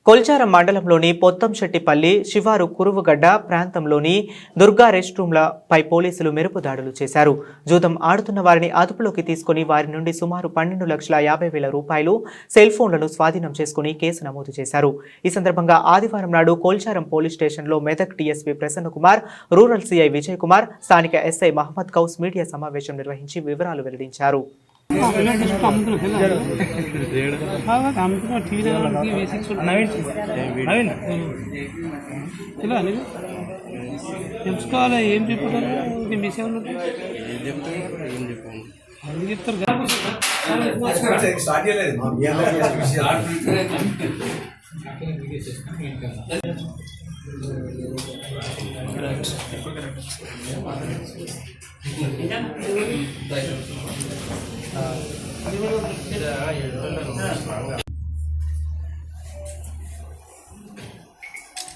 కొల్చారం మండలంలోని పొత్తంశెట్టిపల్లి శివారు కురువుగడ్డ ప్రాంతంలోని దుర్గా రెస్ట్ రూమ్లపై పోలీసులు మెరుపు దాడులు చేశారు. జూదం ఆడుతున్న వారిని అదుపులోకి తీసుకుని వారి నుండి సుమారు 12,50,000 రూపాయలు సెల్ ఫోన్లను స్వాధీనం చేసుకుని కేసు నమోదు చేశారు. ఈ సందర్భంగా ఆదివారం నాడు కొల్చారం పోలీస్ స్టేషన్లో Medak DSP Prasanna Kumar, rural CI Vijay Kumar, స్థానిక ఎస్ఐ మహమ్మద్ కౌస్ మీడియా సమావేశం నిర్వహించి వివరాలు వెల్లడించారు. తెలుసుకోవాలి ఏం చెప్తారు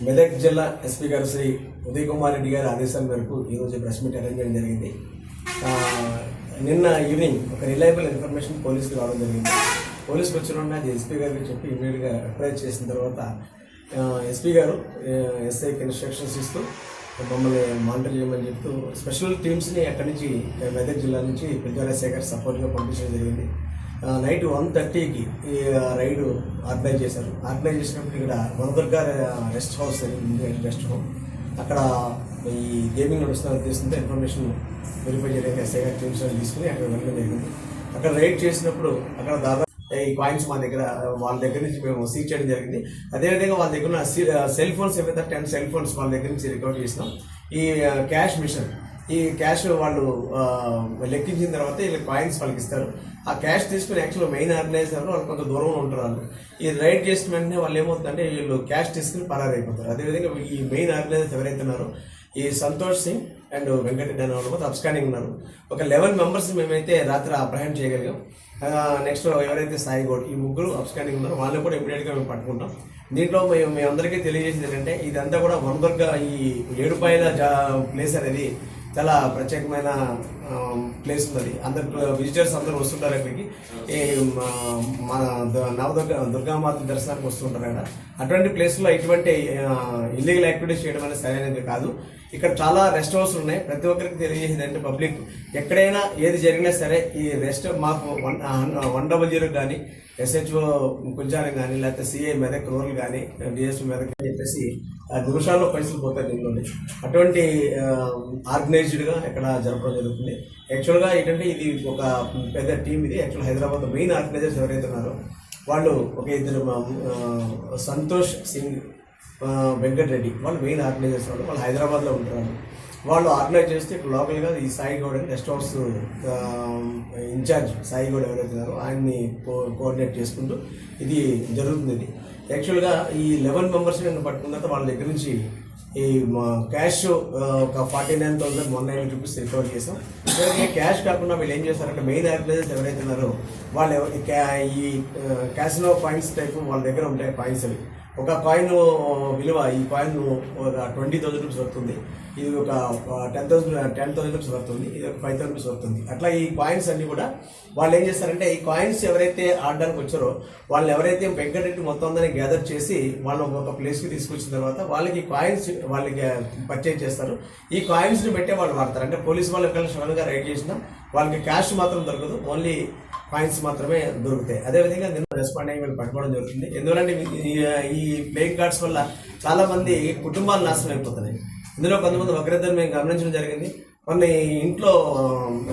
మెదక్ జిల్లా ఎస్పీ గారు శ్రీ ఉదయ్ కుమార్ రెడ్డి గారి ఆదేశాల మేరకు ఈరోజు ప్రెస్ మీట్ అరేంజ్ చేయడం జరిగింది. నిన్న ఈవినింగ్ ఒక రిలయబుల్ ఇన్ఫర్మేషన్ పోలీసులు రావడం జరిగింది. పోలీసులు వచ్చిన అది ఎస్పీ గారికి చెప్పి ఇమీడియట్గా అప్రైజ్ చేసిన తర్వాత ఎస్పీ గారు ఎస్ఐకి ఇన్స్ట్రక్షన్స్ ఇస్తూ మమ్మల్ని మానిటర్ చేయమని చెప్తూ స్పెషల్ టీమ్స్ని అక్కడి నుంచి మెదక్ జిల్లా నుంచి పిల్జారెస్ఐ గారు సపోర్ట్గా పంపించడం జరిగింది. నైట్ 1:30కి ఈ రైడ్ ఆర్గనైజ్ చేశారు. ఆర్గనైజ్ చేసినప్పుడు ఇక్కడ Vanadurga rest house rest home అక్కడ ఈ గేమింగ్ నడుస్తున్న తీసుకుంటే ఇన్ఫర్మేషన్ వెరిఫై చేయడానికి ఎస్ఐ గారి టీమ్స్ తీసుకుని అక్కడ వెళ్ళడం జరిగింది. అక్కడ రైడ్ చేసినప్పుడు అక్కడ దాదాపు ఈ కాయిన్స్ మా దగ్గర వాళ్ళ దగ్గర నుంచి మేము సీజ్ చేయడం జరిగింది. అదేవిధంగా వాళ్ళ దగ్గర ఉన్న సెల్ ఫోన్స్ ఏవైతే 10 సెల్ ఫోన్స్ వాళ్ళ దగ్గర నుంచి రికవర్ చేసినాం. ఈ క్యాష్ మిషన్ ఈ క్యాష్ వాళ్ళు లెక్కించిన తర్వాత వీళ్ళు కాయిన్స్ వాళ్ళకి ఇస్తారు. ఆ క్యాష్ తీసుకుని యాక్చువల్గా మెయిన్ ఆర్గనైజర్ వాళ్ళు కొంత దూరంలో ఉంటారు. వాళ్ళు ఈ రైడ్ చేసిన వెంటనే వాళ్ళు ఏమవుతుందంటే వీళ్ళు క్యాష్ తీసుకుని పరారైపోతారు. అదేవిధంగా ఈ మెయిన్ ఆర్గనైజర్స్ ఎవరైతే ఉన్నారో ఈ సంతోష్ సింగ్ అండ్ వెంకటరెడ్డి అనే వాళ్ళు మొత్తం అబ్స్కాండింగ్ ఉన్నారు. ఒక 11 మెంబర్స్ మేమైతే రాత్రి అప్రహెండ్ చేయగలిగాం. నెక్స్ట్ ఎవరైతే సాయి గౌడ్ ఈ ముగ్గురు అబ్స్కాండింగ్ ఉన్నారో వాళ్ళని కూడా ఇమీడియట్గా మేము పట్టుకుంటాం. దీంట్లో మేము అందరికీ తెలియజేసింది ఏంటంటే ఇదంతా కూడా వనదుర్గా ఈ 7 ప్లేస్ అనేది చాలా ప్రత్యేకమైన ప్లేస్ ఉన్నది. అందరు విజిటర్స్ అందరూ వస్తుంటారు అక్కడికి. మన దుర్గామాత దర్శనానికి వస్తుంటారు కదా. అటువంటి ప్లేస్లో ఇటువంటి ఇల్లీగల్ యాక్టివిటీస్ చేయడం అనేది సరైనది కాదు. ఇక్కడ చాలా రెస్ట్ హౌస్ ఉన్నాయి. ప్రతి ఒక్కరికి తెలియజేసేది అంటే పబ్లిక్ ఎక్కడైనా ఏది జరిగినా సరే ఈ రెస్ట్ మాకు 100 కానీ ఎస్హెచ్ఓ కొంచారం కానీ లేకపోతే సిఐ మెదక్ రూరల్ కానీ డిఎస్పీ మెదక్ అని చెప్పేసి నిమిషాల్లో పైసలు పోతాయి దీనిలోని. అటువంటి ఆర్గనైజ్డ్గా ఇక్కడ జరపడం జరుగుతుంది. యాక్చువల్గా ఏంటంటే ఇది ఒక పెద్ద టీం. ఇది యాక్చువల్ హైదరాబాద్ మెయిన్ ఆర్గనైజర్స్ ఎవరైతే ఉన్నారో వాళ్ళు ఒక 2 సంతోష్ సింగ్, వెంకటరెడ్డి వాళ్ళు మెయిన్ ఆర్గనైజర్స్ వాళ్ళు హైదరాబాద్లో ఉంటున్నారు. వాళ్ళు ఆర్గనైజ్ చేస్తే ఇక్కడ లోకల్గా ఈ సాయి గౌడ్ అని rest house incharge Sai Goud ఎవరైతే ఉన్నారో ఆయన్ని కోఆర్డినేట్ చేసుకుంటూ ఇది జరుగుతుంది. ఇది యాక్చువల్గా ఈ 11 మెంబర్స్ నేను పట్టుకున్న తర్వాత వాళ్ళ దగ్గర నుంచి ఈ క్యాష్ ఒక 49,190 రూపీస్ రికవర్ చేసాం. క్యాష్ కాకుండా వీళ్ళు ఏం చేస్తారంటే మెయిన్ ఆర్గనైజర్స్ ఎవరైతే ఉన్నారో వాళ్ళు ఈ క్యాసినో కాయిన్స్ టైప్ వాళ్ళ దగ్గర ఉంటాయి కాయిన్స్. అవి ఒక కాయిన్ విలువ ఈ కాయిన్ ఒక 20,000 రూపీస్ వస్తుంది. ఇది ఒక 10,000 రూపీస్ వస్తుంది. ఇది ఒక 5,000 రూపీస్ వస్తుంది. అట్లా ఈ కాయిన్స్ అన్ని కూడా వాళ్ళు ఏం చేస్తారంటే ఈ కాయిన్స్ ఎవరైతే ఆడడానికి వచ్చారో వాళ్ళు ఎవరైతే వెంకటరెడ్డి మొత్తం అందరినీ గ్యాదర్ చేసి వాళ్ళు ఒక ప్లేస్కి తీసుకొచ్చిన తర్వాత వాళ్ళకి కాయిన్స్ వాళ్ళకి పర్చేజ్ చేస్తారు. ఈ కాయిన్స్ని పెట్టే వాళ్ళు వాడతారు. అంటే పోలీసు వాళ్ళు ఎక్కడ సడన్గా రైడ్ చేసినా వాళ్ళకి క్యాష్ మాత్రం దొరకదు, ఓన్లీ కాయిన్స్ మాత్రమే దొరుకుతాయి. అదేవిధంగా నేను రెస్పాండ్ అయ్యి వీళ్ళు పట్టుకోవడం జరుగుతుంది. ఎందుకంటే ఈ ప్లేయింగ్ కార్డ్స్ వల్ల చాలా మంది కుటుంబాలు నాశనం అయిపోతున్నాయి. ఇందులో కొంతమంది ఒకరిద్దరు మేము గమనించడం జరిగింది. కొన్ని ఇంట్లో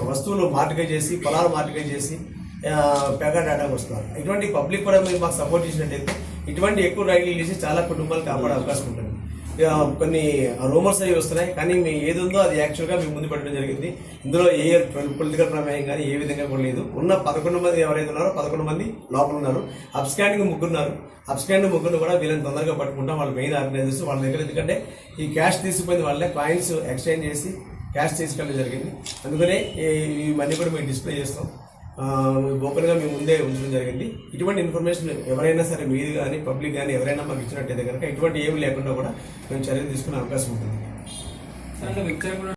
వస్తువులు మార్టిగేజ్ చేసి, పొలాలు మార్టిగేజ్ చేసి పేకాట ఆడడానికి వస్తున్నారు. ఇటువంటి పబ్లిక్ కూడా మీరు మాకు సపోర్ట్ చేసినట్టయితే ఇటువంటి ఎక్కువ రైడ్లు చేసి చాలా కుటుంబాలు కాపాడే అవకాశం ఉంటుంది. కొన్ని రూమర్స్ అవి వస్తున్నాయి, కానీ మీ ఏది ఉందో అది యాక్చువల్గా మేము ముందు పెట్టడం జరిగింది. ఇందులో ఏ పొలిటికల్ ప్రమేయం కానీ ఏ విధంగా కూడా లేదు. ఉన్న 11 మంది ఎవరైతే ఉన్నారో 11 మంది లోపల ఉన్నారు. అబ్స్కాండింగ్ 3 ఉన్నారు. అబ్స్కాండింగ్ 3 కూడా వీళ్ళని తొందరగా పట్టుకుంటాం. వాళ్ళ మెయిన్ ఆర్గనైజర్స్ వాళ్ళ దగ్గర, ఎందుకంటే ఈ క్యాష్ తీసుకుపోయింది వాళ్ళే కాయిన్స్ ఎక్స్చేంజ్ చేసి క్యాష్ తీసుకెళ్ళడం జరిగింది. అందుకనే ఈ మనీ కూడా మేము డిస్ప్లే చేస్తాం. ఓపెన్గా మేము ముందే ఉంచడం జరిగింది. ఇటువంటి ఇన్ఫర్మేషన్ ఎవరైనా సరే మీరు కానీ పబ్లిక్ కానీ ఎవరైనా మాకు ఇచ్చినట్టయితే కనుక ఇటువంటి ఏమి లేకుండా కూడా మేము చర్యలు తీసుకునే అవకాశం ఉంటుంది.